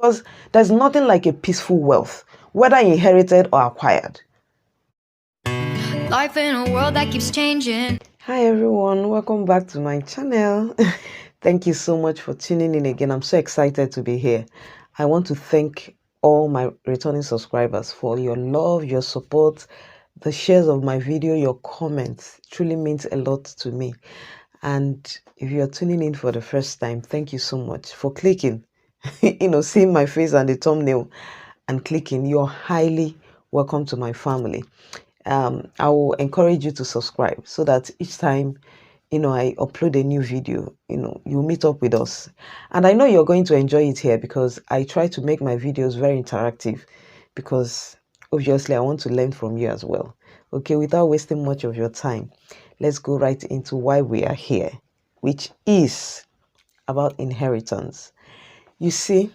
Because there's nothing like a peaceful wealth, whether inherited or acquired. Life in a world that keeps changing. Hi everyone, welcome back to my channel. Thank you so much for tuning in again. I'm so excited to be here. I want to thank all my returning subscribers for your love, your support, the shares of my video, your comments. It truly means a lot to me. And if you're tuning in for the first time, thank you so much for clicking. Seeing my face and the thumbnail and clicking. You're highly welcome to my family. I will encourage you to subscribe so that each time I upload a new video, you meet up with us. And I know you're going to enjoy it here because I try to make my videos very interactive, because obviously I want to learn from you as well. Okay, without wasting much of your time, let's go right into why we are here, which is about inheritance. You see,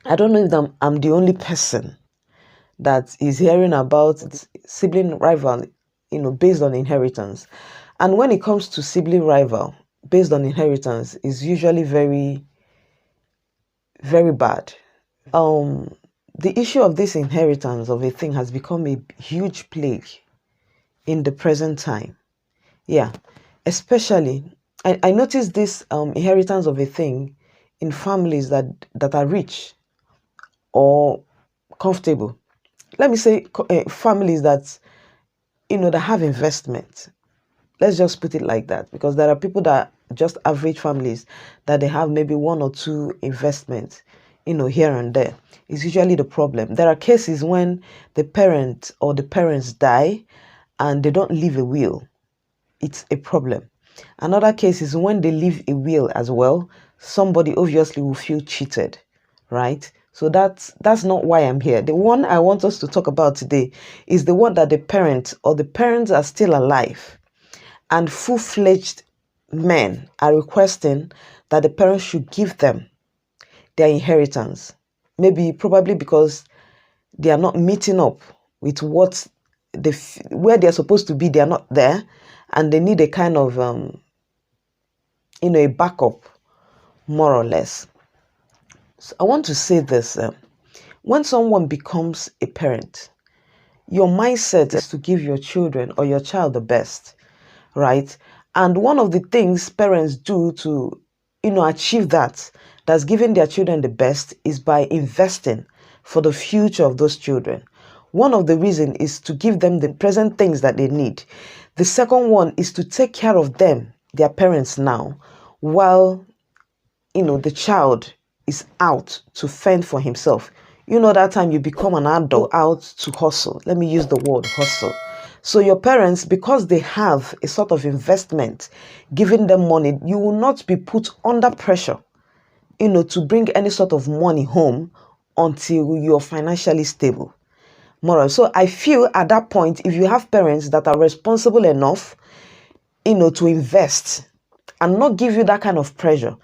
I don't know if I'm the only person that is hearing about sibling rival, based on inheritance. And when it comes to sibling rival based on inheritance, is usually very, very bad. The issue of this inheritance of a thing has become a huge plague in the present time. Yeah, especially I noticed this inheritance of a thing in families that are rich or comfortable. Let me say families that that have investment. Let's just put it like that, because there are people that are just average families that they have maybe one or two investments, here and there. It's usually the problem. There are cases when the parent or the parents die and they don't leave a will. It's a problem. Another case is when they leave a will as well, somebody obviously will feel cheated, right? So that's not why I'm here. The one I want us to talk about today is the one that the parent or the parents are still alive and full-fledged men are requesting that the parents should give them their inheritance. Probably because they are not meeting up with what where they're supposed to be, they are not there, and they need a kind of a backup, more or less. So I want to say this: when someone becomes a parent, your mindset is to give your children or your child the best, right? And one of the things parents do to achieve that's giving their children the best, is by investing for the future of those children. One of the reasons is to give them the present things that they need. The second one is to take care of them, their parents, now, while the child is out to fend for himself. That time you become an adult out to hustle. Let me use the word hustle. So your parents, because they have a sort of investment, giving them money, you will not be put under pressure, to bring any sort of money home until you're financially stable. Moral. So I feel at that point, if you have parents that are responsible enough, to invest and not give you that kind of pressure,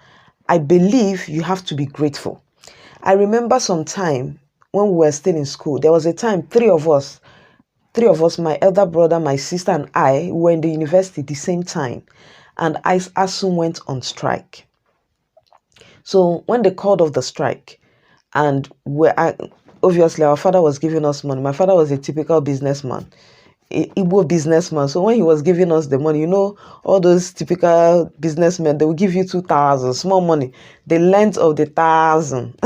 I believe you have to be grateful. I remember some time when we were still in school, there was a time three of us, my elder brother, my sister, and I were in the university at the same time, and ASUM went on strike. So when they called off the strike, and obviously our father was giving us money. My father was a typical businessman, Igbo businessman. So when he was giving us the money, all those typical businessmen, they will give you 2,000, small money. The length of the 1,000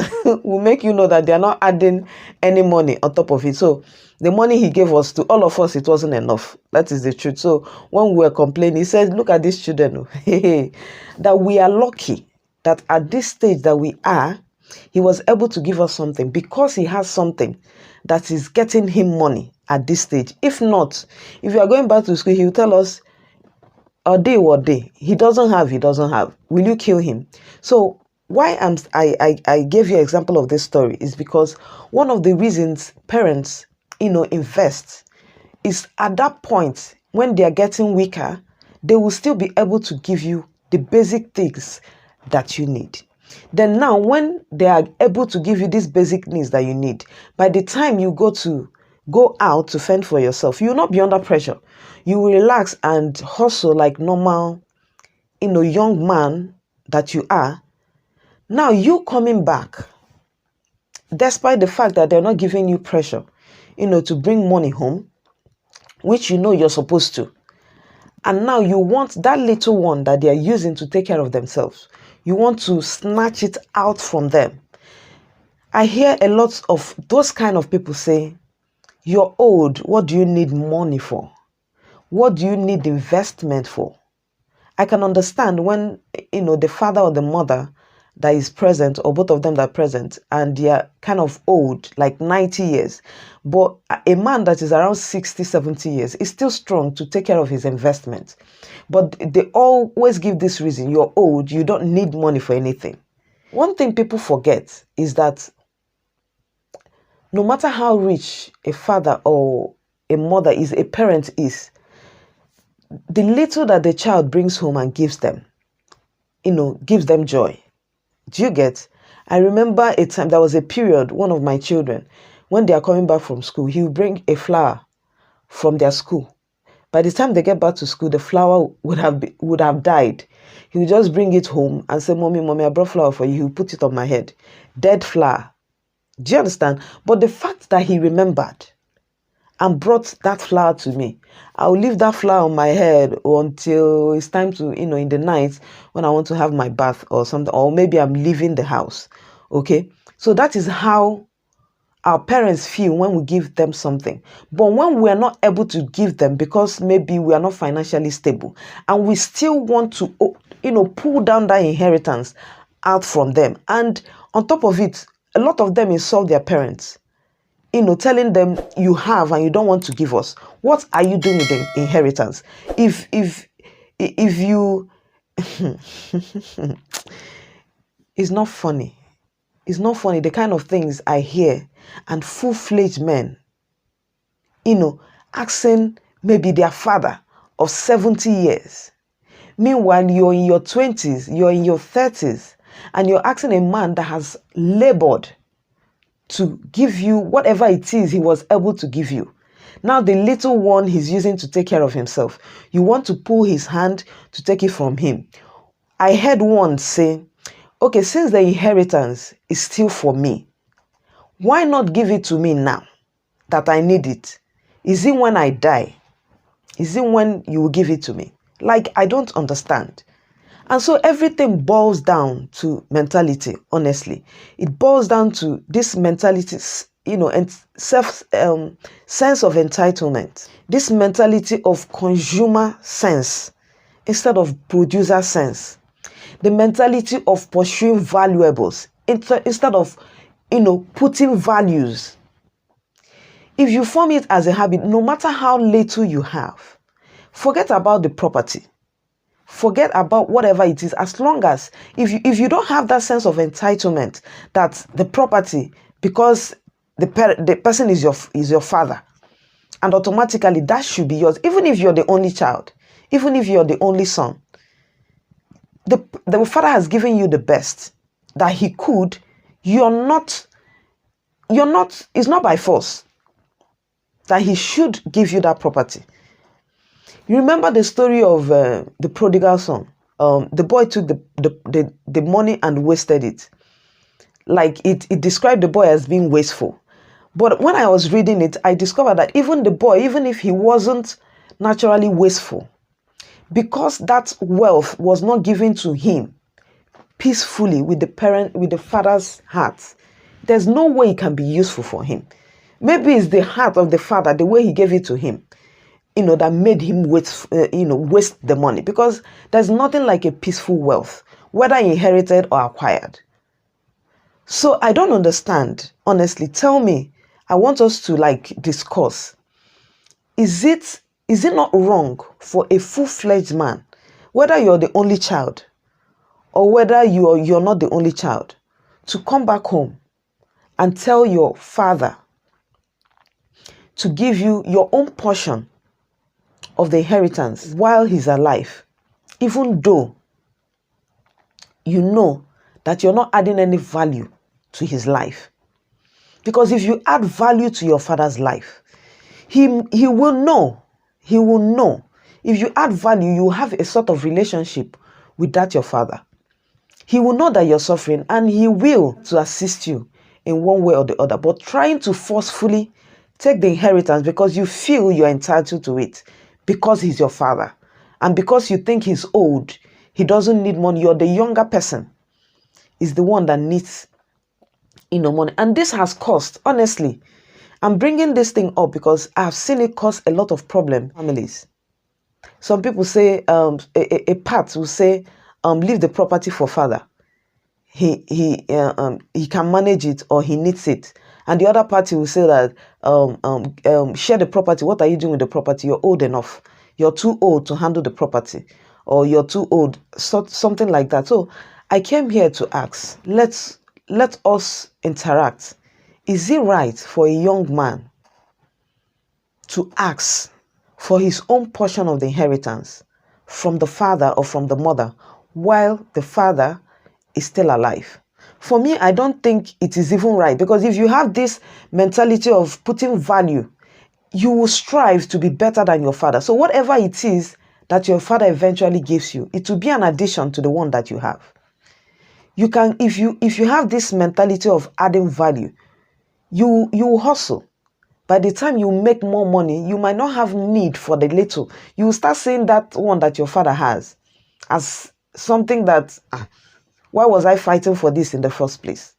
will make you know that they are not adding any money on top of it. So the money he gave us, to all of us, it wasn't enough. That is the truth. So when we were complaining, he said, look at these children, that we are lucky that at this stage that we are, he was able to give us something because he has something that is getting him money at this stage. If not, if you are going back to school, he will tell us, a day what day. He doesn't have. Will you kill him? So why I gave you an example of this story is because one of the reasons parents, invest is at that point when they are getting weaker, they will still be able to give you the basic things that you need. Then now, when they are able to give you these basic needs that you need, by the time you go out to fend for yourself, you will not be under pressure. You will relax and hustle like normal, young man that you are. Now you coming back, despite the fact that they're not giving you pressure, to bring money home, which you're supposed to. And now you want that little one that they are using to take care of themselves. You want to snatch it out from them. I hear a lot of those kind of people say, you're old, what do you need money for? What do you need investment for? I can understand when, the father or the mother that is present, or both of them that are present, and they are kind of old, like 90 years. But a man that is around 60, 70 years is still strong to take care of his investment. But they always give this reason: you're old, you don't need money for anything. One thing people forget is that no matter how rich a father or a mother is, a parent is, the little that the child brings home and gives them, gives them joy. Do you get? I remember a time, there was a period, one of my children, when they are coming back from school, he will bring a flower from their school. By the time they get back to school, the flower would have died. He would just bring it home and say, Mommy, I brought flower for you. He would put it on my head. Dead flower. Do you understand? But the fact that he remembered and brought that flower to me, I'll leave that flower on my head until it's time to, in the night when I want to have my bath or something, or maybe I'm leaving the house. Okay? So that is how our parents feel when we give them something. But when we are not able to give them because maybe we are not financially stable, and we still want to, pull down that inheritance out from them. And on top of it, a lot of them insult their parents. Telling them you have and you don't want to give us. What are you doing with the inheritance? If you it's not funny. It's not funny, the kind of things I hear, and full-fledged men, asking maybe their father of 70 years. Meanwhile, you're in your 20s, you're in your 30s, and you're asking a man that has labored to give you whatever it is he was able to give you. Now the little one he's using to take care of himself, you want to pull his hand to take it from him. I heard one say, okay, since the inheritance is still for me, why not give it to me now that I need it? Is it when I die? Is it when you will give it to me? Like, I don't understand. And so everything boils down to mentality, honestly. It boils down to this mentality, and sense of entitlement. This mentality of consumer sense instead of producer sense. The mentality of pursuing valuables instead of, putting values. If you form it as a habit, no matter how little you have, forget about the property. Forget about whatever it is, as long as if you don't have that sense of entitlement that the property, because the person is your father, and automatically that should be yours, even if you're the only child, even if you're the only son. The father has given you the best that he could. It's not by force that he should give you that property. You remember the story of the prodigal son? The boy took the money and wasted it. Like it described the boy as being wasteful. But when I was reading it, I discovered that even the boy, even if he wasn't naturally wasteful, because that wealth was not given to him peacefully with the father's heart, there's no way it can be useful for him. Maybe it's the heart of the father, the way he gave it to him, that made him waste the money, because there's nothing like a peaceful wealth, whether inherited or acquired. So I don't understand, honestly. Tell me, I want us to discuss. Is it not wrong for a full-fledged man, whether you're the only child or whether you're not the only child, to come back home and tell your father to give you your own portion of the inheritance while he's alive, even though you know that you're not adding any value to his life? Because if you add value to your father's life, he will know. He will know. If you add value, you have a sort of relationship with that your father. He will know that you're suffering, and he will to assist you in one way or the other, but trying to forcefully take the inheritance because you feel you're entitled to it because he's your father. And because you think he's old, he doesn't need money. You're the younger person, is the one that needs money. And this has cost, honestly. I'm bringing this thing up because I've seen it cause a lot of problem in families. Some people say, a part will say, leave the property for father. He can manage it or he needs it. And the other party will say that share the property. What are you doing with the property? You're old enough. You're too old to handle the property, or you're too old, something like that. So I came here to ask, let us interact. Is it right for a young man to ask for his own portion of the inheritance from the father or from the mother while the father is still alive? For me, I don't think it is even right, because if you have this mentality of putting value, you will strive to be better than your father. So whatever it is that your father eventually gives you, it will be an addition to the one that you have. You can, if you have this mentality of adding value, you will hustle. By the time you make more money, you might not have need for the little. You will start seeing that one that your father has as something that, why was I fighting for this in the first place?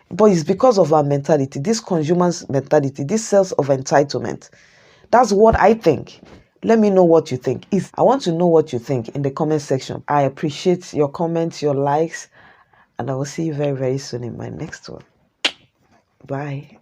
But it's because of our mentality, this consumer's mentality, this sense of entitlement. That's what I think. Let me know what you think. I want to know what you think in the comment section. I appreciate your comments, your likes, and I will see you very, very soon in my next one. Bye.